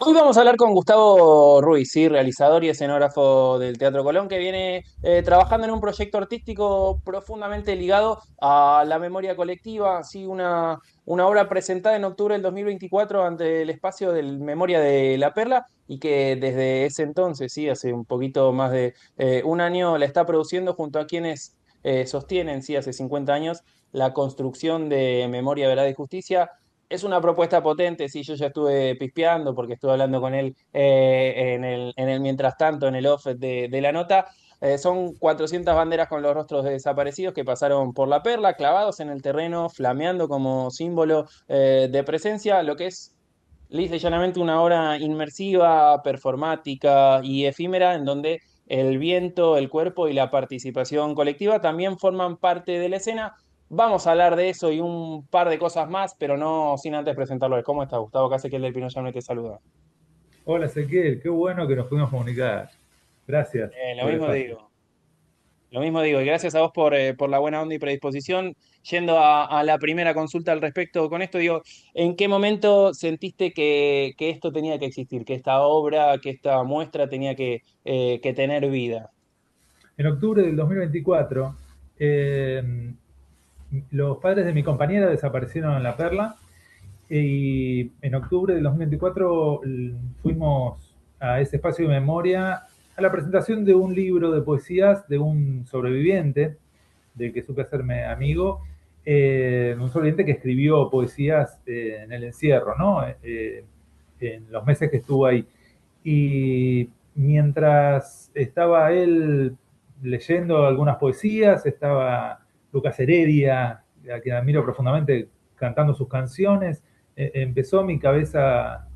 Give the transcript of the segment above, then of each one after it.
Hoy vamos a hablar con Gustavo Ruiz, ¿sí? Realizador y escenógrafo del Teatro Colón, que viene trabajando en un proyecto artístico profundamente ligado a la memoria colectiva, ¿sí? Una obra presentada en octubre del 2024 ante el espacio del Memoria de la Perla y que desde ese entonces, ¿sí? Hace un poquito más de un año, la está produciendo junto a quienes sostienen, ¿sí? Hace 50 años, la construcción de Memoria, Verdad y Justicia. Es una propuesta potente, sí, yo ya estuve pispeando porque estuve hablando con él en el mientras tanto, en el off de la nota. Son 400 banderas con los rostros de desaparecidos que pasaron por la perla, clavados en el terreno, flameando como símbolo de presencia, lo que es lisa y llanamente una obra inmersiva, performática y efímera, en donde el viento, el cuerpo y la participación colectiva también forman parte de la escena. Vamos a hablar de eso y un par de cosas más, pero no sin antes presentarlo. ¿Cómo estás, Gustavo? Casi que el del Pino Llano te saluda. Hola Ezequiel, qué bueno que nos pudimos comunicar. Gracias Lo por el mismo espacio. digo. Lo mismo digo, y gracias a vos por la buena onda y predisposición. Yendo a la primera consulta al respecto con esto, digo, ¿en qué momento sentiste que esto tenía que existir, que esta obra, que esta muestra tenía que tener vida? En octubre del 2024, eh, los padres de mi compañera desaparecieron en La Perla y en octubre del 2024 fuimos a ese espacio de memoria a la presentación de un libro de poesías de un sobreviviente del que supe hacerme amigo, un sobreviviente que escribió poesías en el encierro, ¿no? En los meses que estuvo ahí. Y mientras estaba él leyendo algunas poesías, estaba Lucas Heredia, a quien admiro profundamente, cantando sus canciones, empezó mi cabeza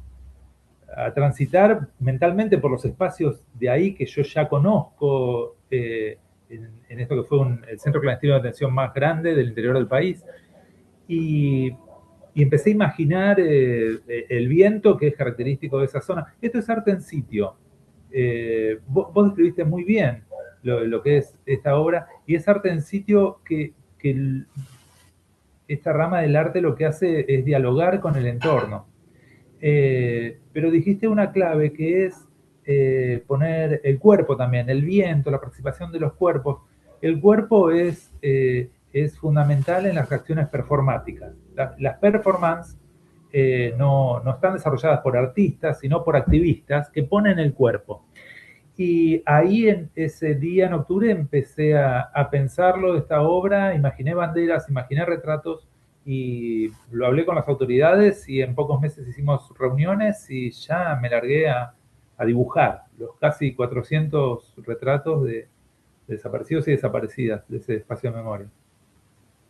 a transitar mentalmente por los espacios de ahí que yo ya conozco, en esto que fue el centro clandestino de atención más grande del interior del país. Y, y empecé a imaginar el viento que es característico de esa zona. Esto es arte en sitio. Vos describiste muy bien lo que es esta obra, y es arte en sitio que esta rama del arte lo que hace es dialogar con el entorno. Pero dijiste una clave que es poner el cuerpo también, el viento, la participación de los cuerpos. El cuerpo es fundamental en las acciones performáticas. Las performances no están desarrolladas por artistas, sino por activistas que ponen el cuerpo. Y ahí en ese día en octubre empecé a pensarlo de esta obra, imaginé banderas, imaginé retratos y lo hablé con las autoridades y en pocos meses hicimos reuniones y ya me largué a dibujar los casi 400 retratos de desaparecidos y desaparecidas de ese espacio de memoria.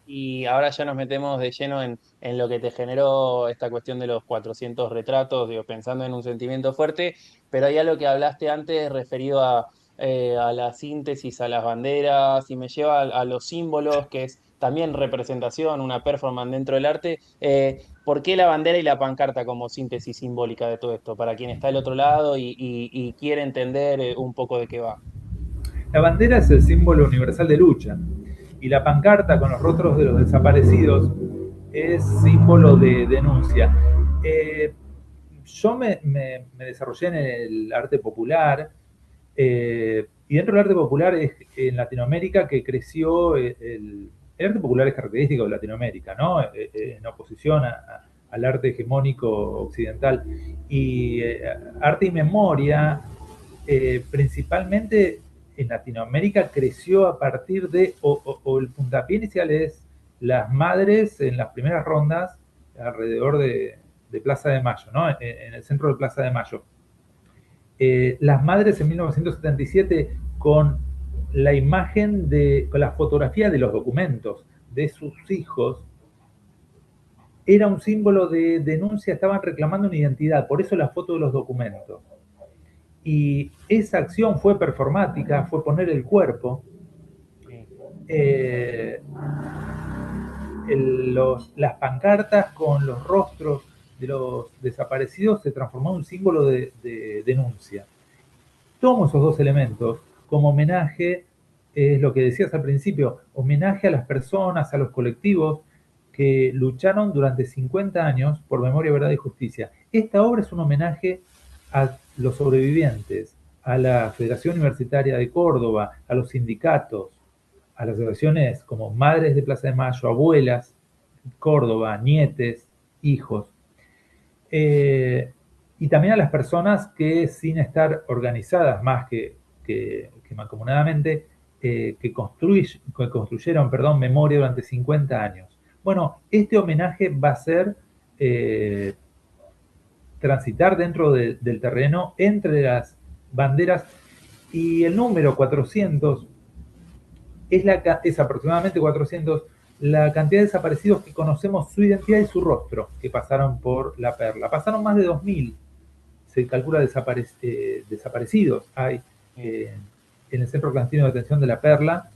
Y ahora ya nos metemos de lleno en lo que te generó esta cuestión de los 400 retratos, digo, pensando en un sentimiento fuerte, pero hay algo que hablaste antes referido a la síntesis, a las banderas, y me lleva a los símbolos, que es también representación, una performance dentro del arte. ¿Por qué la bandera y la pancarta como síntesis simbólica de todo esto? Para quien está del otro lado y quiere entender un poco de qué va. La bandera es el símbolo universal de lucha y la pancarta con los rostros de los desaparecidos es símbolo de denuncia. Eh, yo me desarrollé en el arte popular, y dentro del arte popular es en Latinoamérica que creció el arte popular es característico de Latinoamérica, ¿no? En oposición al arte hegemónico occidental. Y arte y memoria, principalmente en Latinoamérica, creció a partir de, o el puntapié inicial es las madres en las primeras rondas alrededor de Plaza de Mayo, ¿no? En el centro de Plaza de Mayo. Las madres en 1977 con la imagen con la fotografía de los documentos de sus hijos, era un símbolo de denuncia, estaban reclamando una identidad, por eso la foto de los documentos. Y esa acción fue performática, fue poner el cuerpo. Sí. Eh, las pancartas con los rostros de los desaparecidos se transformó en un símbolo de denuncia. Tomo esos dos elementos como homenaje, es lo que decías al principio, homenaje a las personas, a los colectivos que lucharon durante 50 años por memoria, verdad y justicia. Esta obra es un homenaje a los sobrevivientes, a la Federación Universitaria de Córdoba, a los sindicatos, a las asociaciones como Madres de Plaza de Mayo, Abuelas, Córdoba, Nietes, Hijos, eh, y también a las personas que sin estar organizadas más que mancomunadamente, que construyeron, perdón, memoria durante 50 años. Bueno, este homenaje va a ser eh, transitar dentro del terreno entre las banderas, y el número 400 es aproximadamente 400 la cantidad de desaparecidos que conocemos su identidad y su rostro, que pasaron por La Perla. Pasaron más de 2000, se calcula desaparecidos hay eh, en el Centro Clandestino de Detención de La Perla,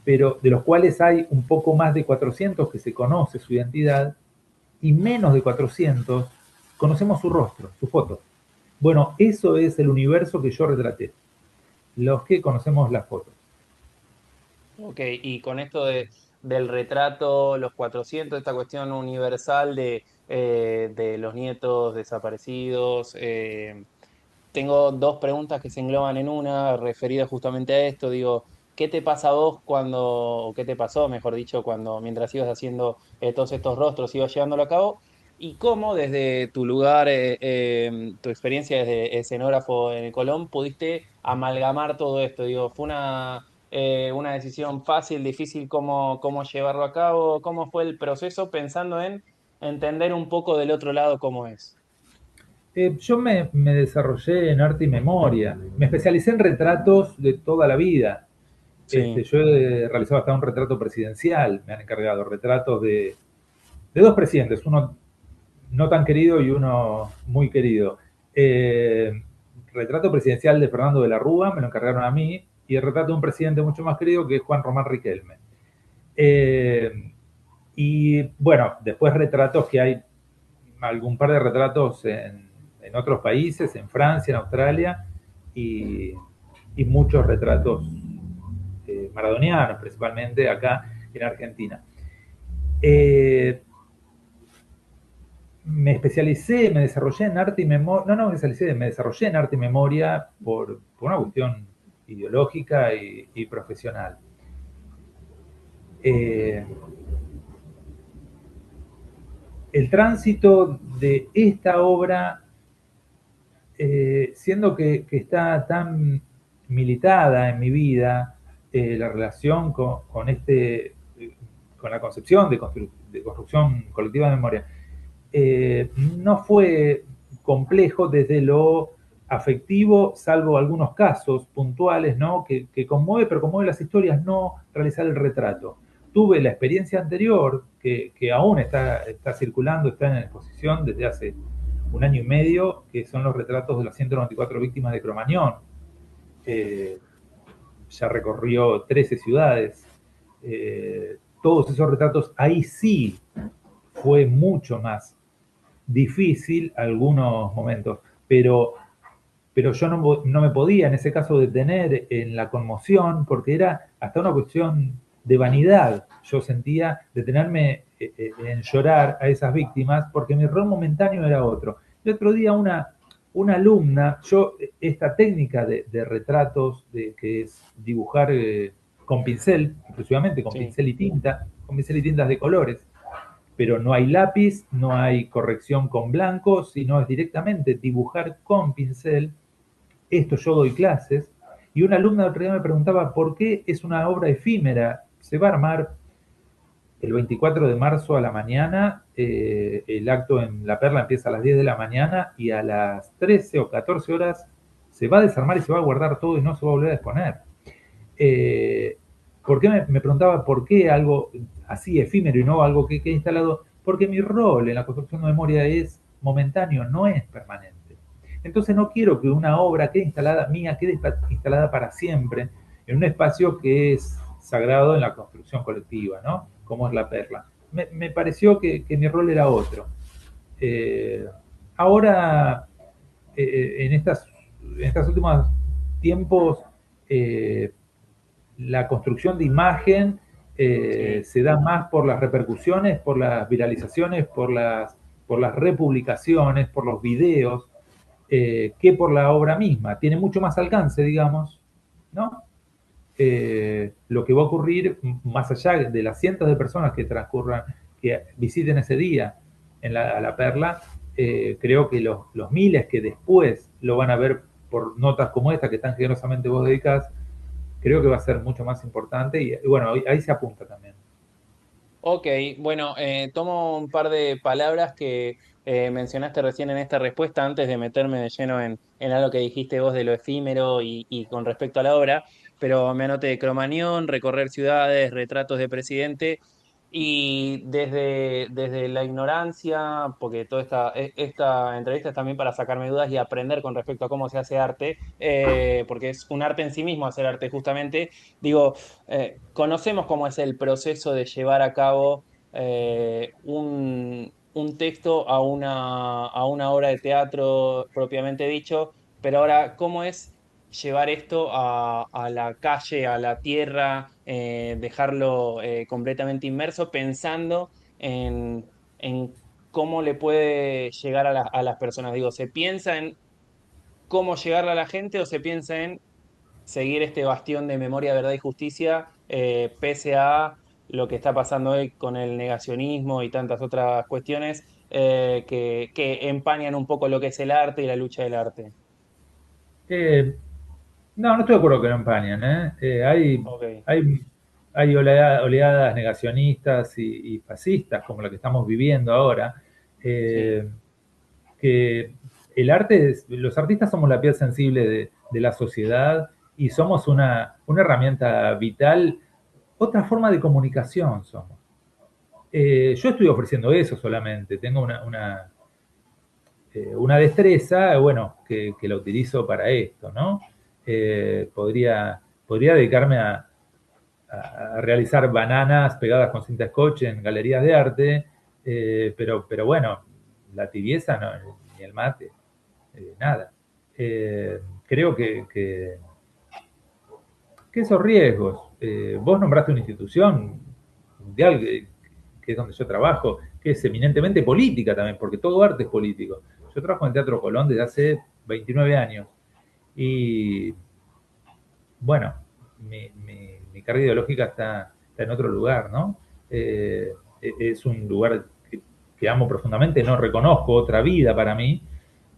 pero de los cuales hay un poco más de 400 que se conoce su identidad, y menos de 400 conocemos su rostro, su foto. Bueno, eso es el universo que yo retraté, los que conocemos las fotos. Ok, y con esto del retrato, los 400, esta cuestión universal de los nietos desaparecidos, tengo dos preguntas que se engloban en una, referida justamente a esto. Digo, ¿qué te pasa a vos cuando, o qué te pasó, mejor dicho, cuando mientras ibas haciendo todos estos rostros, ibas llevándolo a cabo? ¿Y cómo desde tu lugar, tu experiencia desde escenógrafo en el Colón, pudiste amalgamar todo esto? Digo, ¿fue una decisión fácil, difícil, cómo llevarlo a cabo? ¿Cómo fue el proceso pensando en entender un poco del otro lado cómo es? Yo me desarrollé en arte y memoria. Me especialicé en retratos de toda la vida. Sí. Yo he realizado hasta un retrato presidencial. Me han encargado retratos de dos presidentes, uno no tan querido y uno muy querido. Retrato presidencial de Fernando de la Rúa, me lo encargaron a mí, y el retrato de un presidente mucho más querido, que es Juan Román Riquelme. Y bueno, después retratos que hay, algún par de retratos en otros países, en Francia, en Australia, y, y muchos retratos maradonianos, principalmente acá en Argentina. Eh, Me especialicé, me desarrollé en arte y memoria, no, me especialicé, me desarrollé en arte y memoria por una cuestión ideológica y profesional. Eh, el tránsito de esta obra, siendo que está tan militada en mi vida, la relación con la concepción de construcción colectiva de memoria, no fue complejo desde lo afectivo, salvo algunos casos puntuales, ¿no? Que conmueve, pero conmueve las historias, no realizar el retrato. Tuve la experiencia anterior, que aún está circulando, está en exposición desde hace un año y medio, que son los retratos de las 194 víctimas de Cromañón. Eh, ya recorrió 13 ciudades. Todos esos retratos, ahí sí fue mucho más difícil algunos momentos, pero yo no me podía en ese caso detener en la conmoción, porque era hasta una cuestión de vanidad. Yo sentía detenerme en llorar a esas víctimas, porque mi rol momentáneo era otro. El otro día una alumna, esta técnica de retratos, que es dibujar con pincel, exclusivamente con Sí. pincel y tinta, con pincel y tintas de colores, pero no hay lápiz, no hay corrección con blanco, sino es directamente dibujar con pincel. Esto yo doy clases, y una alumna del otro día me preguntaba por qué es una obra efímera. Se va a armar el 24 de marzo a la mañana, el acto en La Perla empieza a las 10 de la mañana, y a las 13 o 14 horas se va a desarmar y se va a guardar todo y no se va a volver a exponer. Eh, ¿Por qué me preguntaba por qué algo así efímero y no algo que he instalado? Porque mi rol en la construcción de memoria es momentáneo, no es permanente. Entonces no quiero que una obra quede instalada, mía, quede instalada para siempre en un espacio que es sagrado en la construcción colectiva, ¿no? Como es La Perla. Me pareció que mi rol era otro. Eh, Ahora, en estas últimas tiempos, eh, la construcción de imagen Sí. se da más por las repercusiones, por las viralizaciones, por las republicaciones, por los videos. que por la obra misma. Tiene mucho más alcance, digamos, ¿no? Lo que va a ocurrir más allá de las cientos de personas que transcurran, que visiten ese día a la Perla, creo que los miles que después lo van a ver por notas como esta que tan generosamente vos dedicás, creo que va a ser mucho más importante y bueno, ahí se apunta también. Ok, bueno, tomo un par de palabras que mencionaste recién en esta respuesta antes de meterme de lleno en algo que dijiste vos de lo efímero y con respecto a la obra, pero me anoté Cromañón, recorrer ciudades, retratos de presidente y desde la ignorancia, porque toda esta entrevista es también para sacarme dudas y aprender con respecto a cómo se hace arte, porque es un arte en sí mismo hacer arte justamente, digo conocemos cómo es el proceso de llevar a cabo un texto a una obra de teatro propiamente dicho, pero ahora, ¿cómo es llevar esto a la calle, a la tierra, dejarlo completamente inmerso, pensando en cómo le puede llegar a las personas? Digo, ¿se piensa en cómo llegarle a la gente o se piensa en seguir este bastión de memoria, verdad y justicia, pese a lo que está pasando hoy con el negacionismo y tantas otras cuestiones que empañan un poco lo que es el arte y la lucha del arte? Eh, no, no estoy de acuerdo que no empañen, ¿eh? Ok, Hay, hay oleadas negacionistas y fascistas como la que estamos viviendo ahora, sí. eh, que el arte, los artistas somos la piel sensible de la sociedad y somos una herramienta vital, otra forma de comunicación somos. Yo estoy ofreciendo eso solamente, tengo una destreza, bueno, que la utilizo para esto, ¿no? Podría dedicarme a realizar bananas pegadas con cinta scotch en galerías de arte, pero bueno, la tibieza no, ni el mate, nada. Creo que esos riesgos, vos nombraste una institución mundial que es donde yo trabajo, que es eminentemente política también, porque todo arte es político. Yo trabajo en Teatro Colón desde hace 29 años y bueno, mi carga ideológica está en otro lugar, ¿no? Es un lugar que amo profundamente, no reconozco otra vida para mí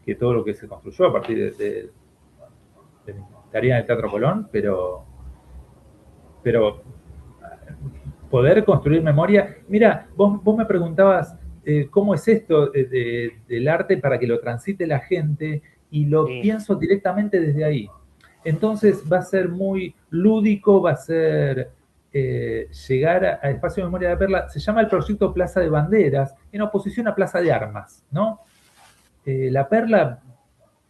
que todo lo que se construyó a partir de mi tarea en el Teatro Colón, pero poder construir memoria. Mira, vos me preguntabas cómo es esto del arte para que lo transite la gente y lo Sí. pienso directamente desde ahí. Entonces va a ser muy lúdico, va a ser llegar a Espacio de Memoria de Perla. Se llama el proyecto Plaza de Banderas, en oposición a Plaza de Armas, ¿no? La Perla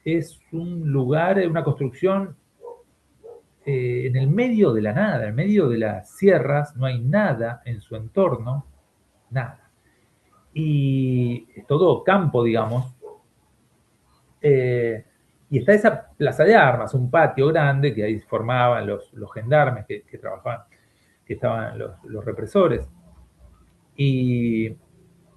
es un lugar, una construcción en el medio de la nada, en medio de las sierras, no hay nada en su entorno, nada. Y es todo campo, digamos. Y está esa plaza de armas, un patio grande que ahí formaban los gendarmes que trabajaban, que estaban los represores. Y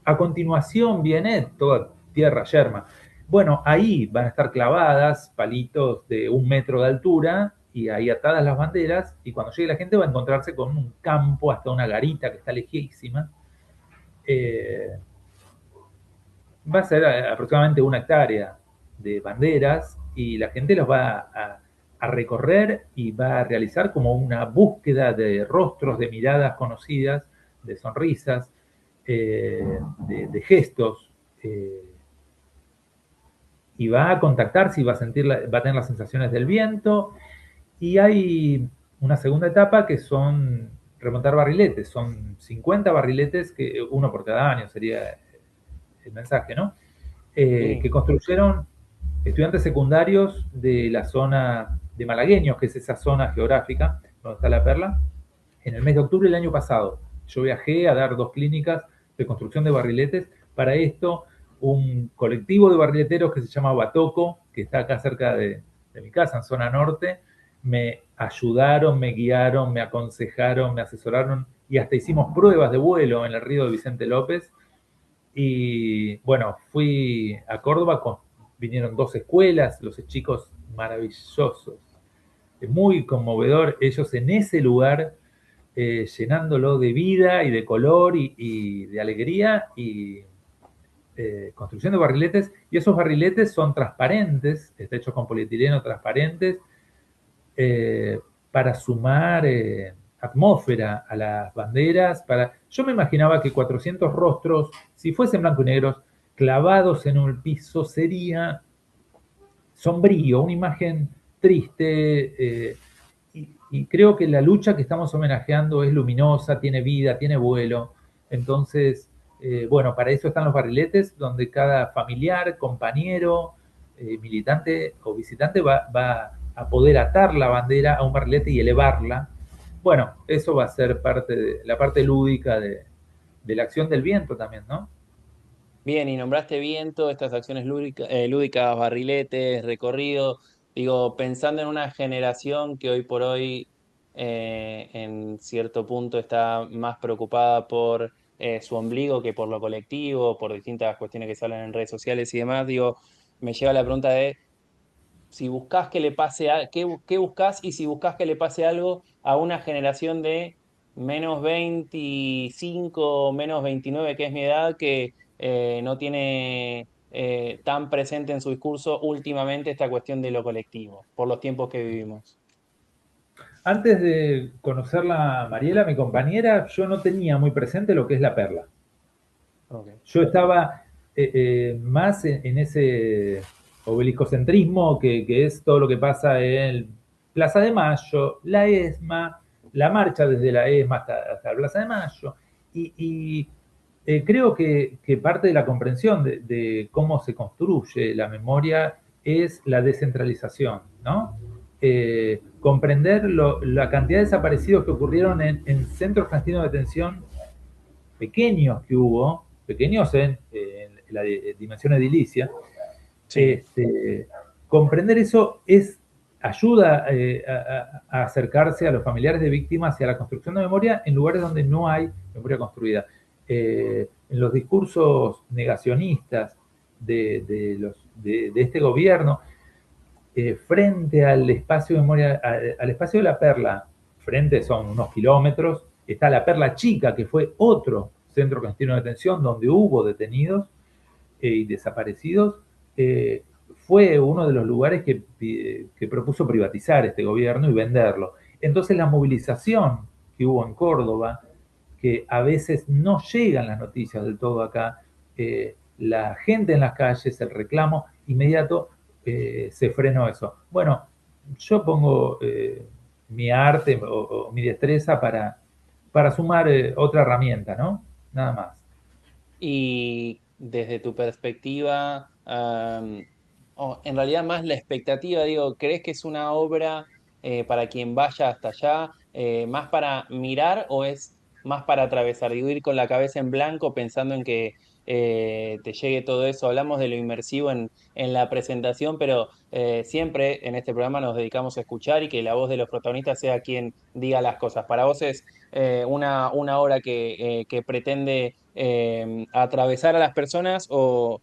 a continuación viene toda tierra yerma. Bueno, ahí van a estar clavadas palitos de 1 metro de altura y ahí atadas las banderas y cuando llegue la gente va a encontrarse con un campo, hasta una garita que está lejísima. Eh, Va a ser aproximadamente 1 hectárea de banderas y la gente los va a recorrer y va a realizar como una búsqueda de rostros, de miradas conocidas, de sonrisas, de gestos, y va a contactarse y va a tener las sensaciones del viento. Y hay una segunda etapa que son remontar barriletes, son 50 barriletes, que uno por cada año sería el mensaje, ¿no? Sí. Que construyeron estudiantes secundarios de la zona de Malagueños, que es esa zona geográfica donde está la Perla, en el mes de octubre del año pasado. Yo viajé a dar 2 clínicas de construcción de barriletes. Para esto, un colectivo de barrileteros que se llama Batoco, que está acá cerca de mi casa, en zona norte, me ayudaron, me guiaron, me aconsejaron, me asesoraron y hasta hicimos pruebas de vuelo en el río de Vicente López. Y bueno, fui a Córdoba, vinieron 2 escuelas, los chicos maravillosos, muy conmovedor, ellos en ese lugar llenándolo de vida y de color y de alegría y construcción de barriletes, y esos barriletes son transparentes, está hecho con polietileno transparentes, eh, para sumar atmósfera a las banderas. Yo me imaginaba que 400 rostros, si fuesen blanco y negros, clavados en un piso, sería sombrío, una imagen triste, y creo que la lucha que estamos homenajeando es luminosa, tiene vida, tiene vuelo. Entonces, bueno, para eso están los barriletes, donde cada familiar, compañero, militante o visitante va a poder atar la bandera a un barrilete y elevarla. Bueno, eso va a ser parte de la parte lúdica de la acción del viento también, ¿no? Bien, y nombraste viento, estas acciones lúdicas, barriletes, recorrido. Digo, pensando en una generación que hoy por hoy, en cierto punto, está más preocupada por su ombligo que por lo colectivo, por distintas cuestiones que salen en redes sociales y demás, digo, me lleva a la pregunta de si buscas que le pase qué buscas y si buscas que le pase algo a una generación de -25, -29, que es mi edad, que no tiene tan presente en su discurso últimamente esta cuestión de lo colectivo, por los tiempos que vivimos. Antes de conocerla a Mariela, mi compañera, yo no tenía muy presente lo que es la perla. Ok. Yo estaba más en ese obeliscocentrismo que es todo lo que pasa en Plaza de Mayo, la ESMA, la marcha desde la ESMA hasta Plaza de Mayo. Creo que parte de la comprensión de cómo se construye la memoria es la descentralización, ¿no? Comprender la cantidad de desaparecidos que ocurrieron en centros clandestinos de detención pequeños que hubo, pequeños en la dimensión edilicia, Sí. este, comprender eso ayuda a acercarse a los familiares de víctimas y a la construcción de memoria en lugares donde no hay memoria construida. En los discursos negacionistas de este gobierno, frente al espacio de memoria, al espacio de la Perla, frente son unos kilómetros, está la Perla Chica, que fue otro centro clandestino de detención donde hubo detenidos y desaparecidos. Fue uno de los lugares que propuso privatizar este gobierno y venderlo. Entonces la movilización que hubo en Córdoba, que a veces no llegan las noticias del todo acá, la gente en las calles, el reclamo inmediato, se frenó eso. Bueno, yo pongo mi arte o mi destreza para sumar otra herramienta, ¿no? Nada más. Y desde tu perspectiva, o en realidad más la expectativa, digo, ¿crees que es una obra para quien vaya hasta allá, más para mirar o es más para atravesar? Digo, ir con la cabeza en blanco pensando en que te llegue todo eso. Hablamos de lo inmersivo en la presentación, pero siempre en este programa nos dedicamos a escuchar y que la voz de los protagonistas sea quien diga las cosas. Para vos es una obra que pretende atravesar a las personas o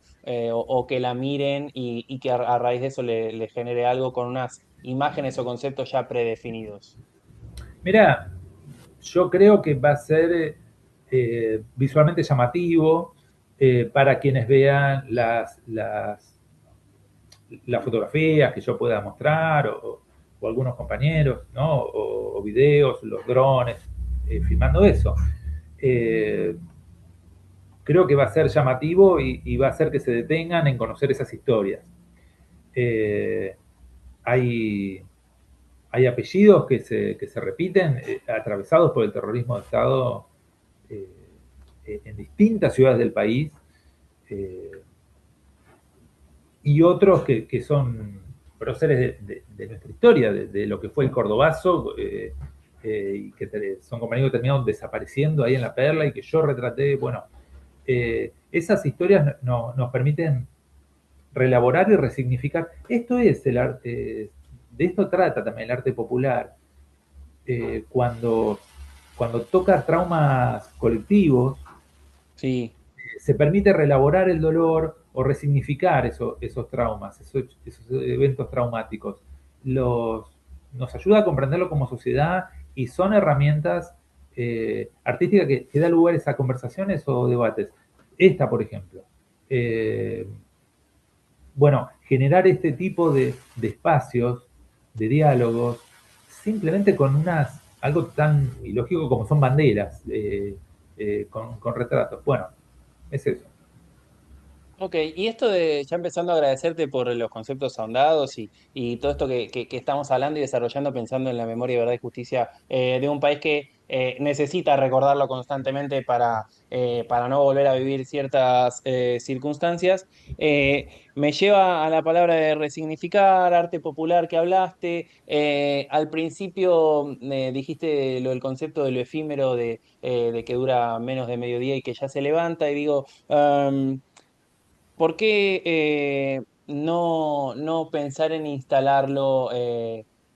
que la miren y que a raíz de eso le genere algo con unas imágenes o conceptos ya predefinidos. Mira, yo creo que va a ser visualmente llamativo para quienes vean las fotografías que yo pueda mostrar o algunos compañeros, ¿no? O videos, los drones, filmando eso. Eh, Creo que va a ser llamativo y va a hacer que se detengan en conocer esas historias. Eh, hay, hay apellidos que se repiten, atravesados por el terrorismo de Estado eh, en distintas ciudades del país, eh, y otros que son próceres de nuestra historia, de lo que fue el Cordobazo, y que son compañeros que terminaron desapareciendo ahí en La Perla y que yo retraté. Bueno, esas historias nos permiten reelaborar y resignificar. Esto es el arte, de esto trata también el arte popular. Cuando toca traumas colectivos, Sí, se permite reelaborar el dolor o resignificar esos traumas, esos eventos traumáticos. Nos ayuda a comprenderlo como sociedad y son herramientas artísticas que da lugar a conversaciones o debates. Esta, por ejemplo. Eh, bueno, generar este tipo de espacios, de diálogos, simplemente con algo tan ilógico como son banderas, con retratos. Bueno, es eso. Ok, y esto de ya empezando a agradecerte por los conceptos ahondados y todo esto que estamos hablando y desarrollando pensando en la memoria, verdad y justicia de un país que necesita recordarlo constantemente para no volver a vivir ciertas circunstancias, me lleva a la palabra de resignificar, arte popular que hablaste. Al principio dijiste lo del concepto de lo efímero, de que dura menos de mediodía y que ya se levanta, y digo... ¿por qué no pensar en instalarlo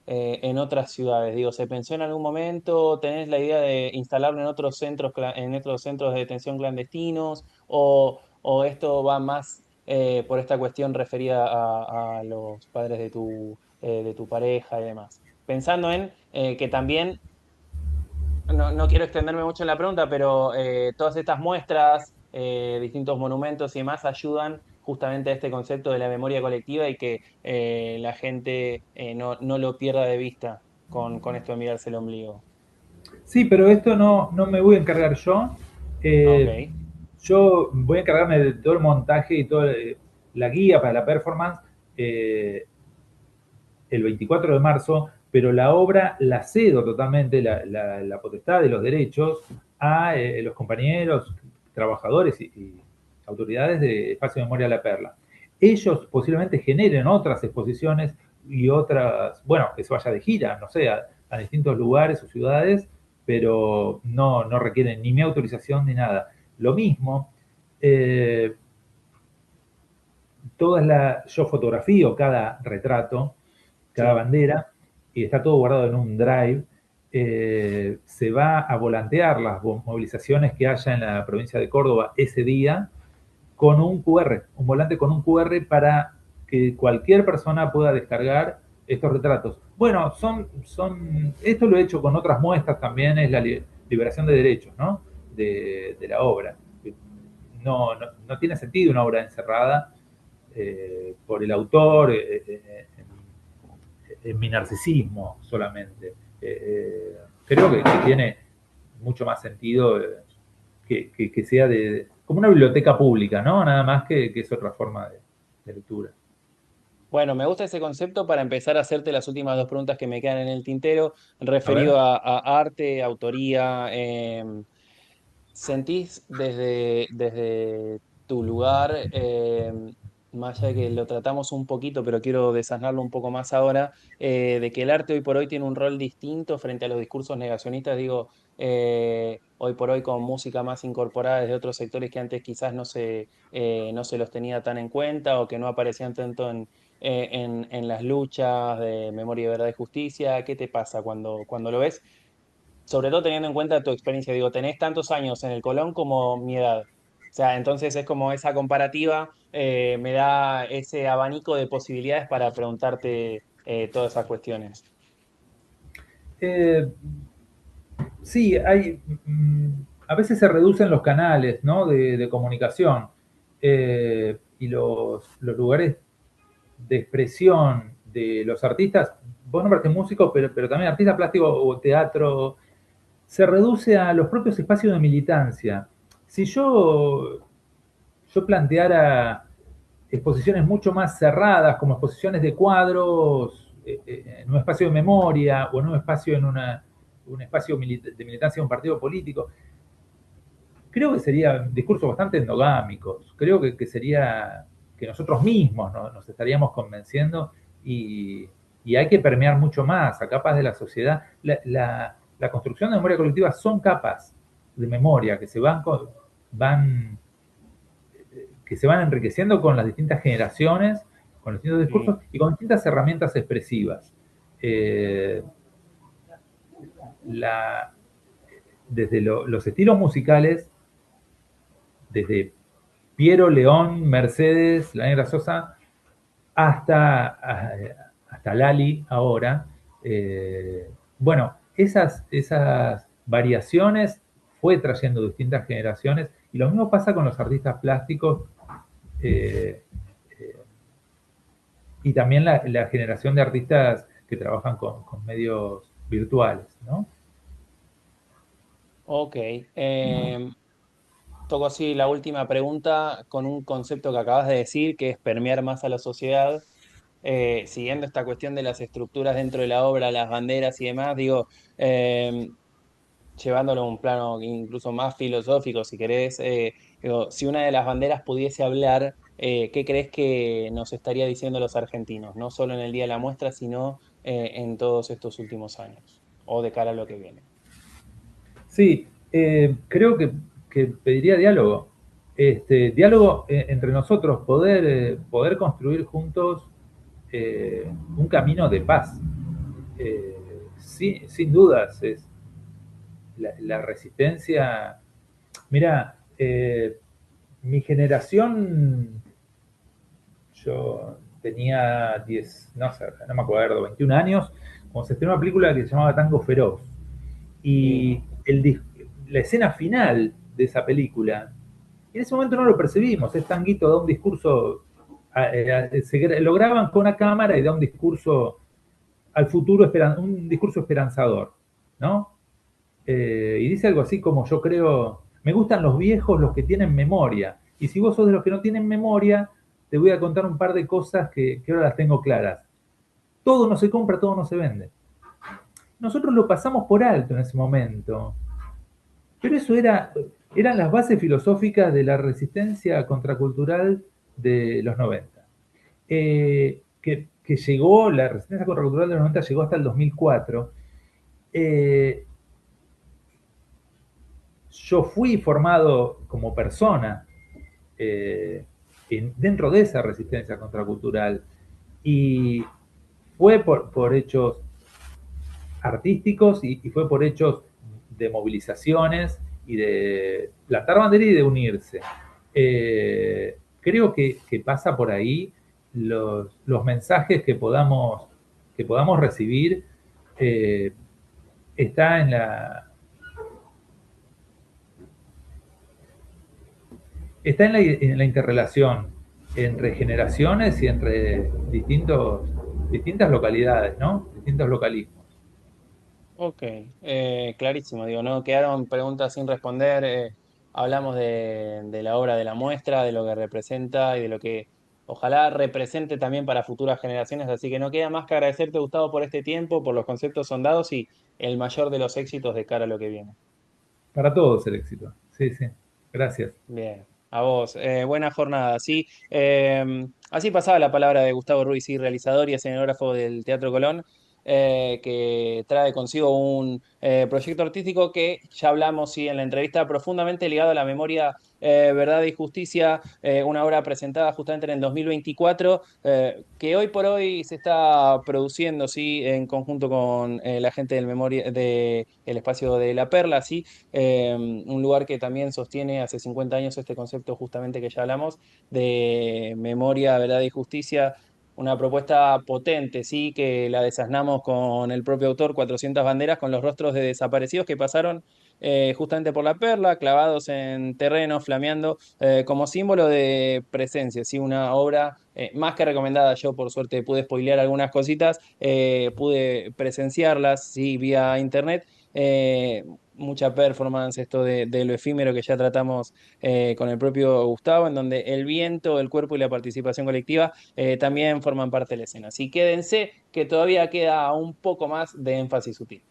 en otras ciudades? Digo, ¿se pensó en algún momento? ¿Tenés la idea de instalarlo en otros centros, en otros centros de detención clandestinos? ¿O esto va más por esta cuestión referida a los padres de tu pareja y demás? Pensando en que también no quiero extenderme mucho en la pregunta, pero todas estas muestras, distintos monumentos y demás ayudan justamente a este concepto de la memoria colectiva y que la gente no lo pierda de vista con esto de mirarse el ombligo. Sí, pero esto no me voy a encargar yo. Eh, Ok, yo voy a encargarme de todo el montaje y toda la guía para la performance eh, el 24 de marzo, pero la obra la cedo totalmente, la potestad de los derechos, a los compañeros, trabajadores y autoridades de Espacio de Memoria La Perla. Ellos posiblemente generen otras exposiciones y otras, bueno, que se vaya de gira, no sé, a distintos lugares o ciudades, pero no requieren ni mi autorización ni nada. Lo mismo, eh, yo fotografío cada retrato, cada sí. bandera, y está todo guardado en un drive. Se va a volantear las movilizaciones que haya en la provincia de Córdoba ese día con un QR, un volante con un QR para que cualquier persona pueda descargar estos retratos. Bueno, esto lo he hecho con otras muestras también, es la liberación de derechos, ¿no? De la obra. No tiene sentido una obra encerrada por el autor, en mi narcisismo solamente. Creo que tiene mucho más sentido que sea como una biblioteca pública, ¿no? Nada más que es otra forma de lectura. Bueno, me gusta ese concepto para empezar a hacerte las últimas dos preguntas que me quedan en el tintero, A ver. referido a arte, autoría. ¿Sentís desde tu lugar, más allá de que lo tratamos un poquito, pero quiero desasnarlo un poco más ahora, de que el arte hoy por hoy tiene un rol distinto frente a los discursos negacionistas? Digo, hoy por hoy con música más incorporada desde otros sectores que antes quizás no se los tenía tan en cuenta o que no aparecían tanto en las luchas de memoria, verdad y justicia. ¿Qué te pasa cuando lo ves? Sobre todo teniendo en cuenta tu experiencia, digo, tenés tantos años en el Colón como mi edad. O sea, entonces es como esa comparativa, me da ese abanico de posibilidades para preguntarte todas esas cuestiones. Eh, sí, a veces se reducen los canales, ¿no? de comunicación y los lugares de expresión de los artistas, vos nombraste músicos, pero también artistas plásticos o teatro, se reduce a los propios espacios de militancia. Si yo planteara exposiciones mucho más cerradas, como exposiciones de cuadros en un espacio de memoria o en un espacio un espacio de militancia de un partido político, creo que serían discursos bastante endogámicos. Creo que sería que nosotros mismos nos estaríamos convenciendo y, y, hay que permear mucho más a capas de la sociedad. La construcción de memoria colectiva son capas de memoria van que se van enriqueciendo con las distintas generaciones, con los distintos Sí, discursos y con distintas herramientas expresivas. Eh, desde los estilos musicales, desde Piero, León, Mercedes, La Negra Sosa, hasta, hasta Lali ahora. Bueno, esas variaciones fue trayendo distintas generaciones y lo mismo pasa con los artistas plásticos eh, eh, y también la generación de artistas que trabajan con medios virtuales, ¿no? Ok. Toco así la última pregunta con un concepto que acabas de decir, que es permear más a la sociedad. Siguiendo esta cuestión de las estructuras dentro de la obra, las banderas y demás, digo, eh, llevándolo a un plano incluso más filosófico, si querés, digo, si una de las banderas pudiese hablar, ¿qué crees que nos estaría diciendo los argentinos? No solo en el día de la muestra, sino en todos estos últimos años, o de cara a lo que viene. Sí, creo que pediría diálogo. Diálogo entre nosotros, poder construir juntos un camino de paz. Sí, sin dudas, es la resistencia. Mira, mi generación, yo tenía 10 no sé, no me acuerdo, 21 años, cuando se estrenó una película que se llamaba Tango Feroz. Sí. Y la escena final de esa película, en ese momento no lo percibimos, es Tanguito da un discurso, lo graban con una cámara y da un discurso al futuro, un discurso esperanzador, ¿no? Y dice algo así como yo creo, me gustan los viejos, los que tienen memoria, y si vos sos de los que no tienen memoria, te voy a contar un par de cosas que ahora las tengo claras. Todo no se compra, todo no se vende. Nosotros lo pasamos por alto en ese momento. Pero eso eran las bases filosóficas de la resistencia contracultural de los 90. Que llegó, la resistencia contracultural de los 90 llegó hasta el 2004. Eh, yo fui formado como persona dentro de esa resistencia contracultural y fue por hechos artísticos y fue por hechos de movilizaciones y de plantar bandera y de unirse. Creo que pasa por ahí los mensajes que podamos recibir eh, está en la interrelación entre generaciones y entre distintas localidades, ¿no? Distintos localismos. Ok, clarísimo, digo, no quedaron preguntas sin responder. Hablamos de la obra de la muestra, de lo que representa y de lo que ojalá represente también para futuras generaciones. Así que no queda más que agradecerte, Gustavo, por este tiempo, por los conceptos sondados y el mayor de los éxitos de cara a lo que viene. Para todos el éxito. Sí, sí. Gracias. Bien, a vos. Buena jornada. Sí, así pasaba la palabra de Gustavo Ruiz, sí, realizador y escenógrafo del Teatro Colón, que trae consigo un proyecto artístico que ya hablamos, sí, en la entrevista, profundamente ligado a la memoria, verdad y justicia, una obra presentada justamente en el 2024, que hoy por hoy se está produciendo, sí, en conjunto con la gente del memoria, de el espacio de La Perla, sí, un lugar que también sostiene hace 50 años este concepto justamente que ya hablamos de memoria, verdad y justicia, una propuesta potente, sí, que la desasnamos con el propio autor, 400 banderas, con los rostros de desaparecidos que pasaron justamente por la perla, clavados en terreno, flameando, como símbolo de presencia, sí, una obra más que recomendada. Yo por suerte pude spoilear algunas cositas, pude presenciarlas, sí, vía internet. Mucha performance, esto de lo efímero que ya tratamos con el propio Gustavo, en donde el viento, el cuerpo y la participación colectiva también forman parte de la escena. Así quédense, que todavía queda un poco más de énfasis sutil.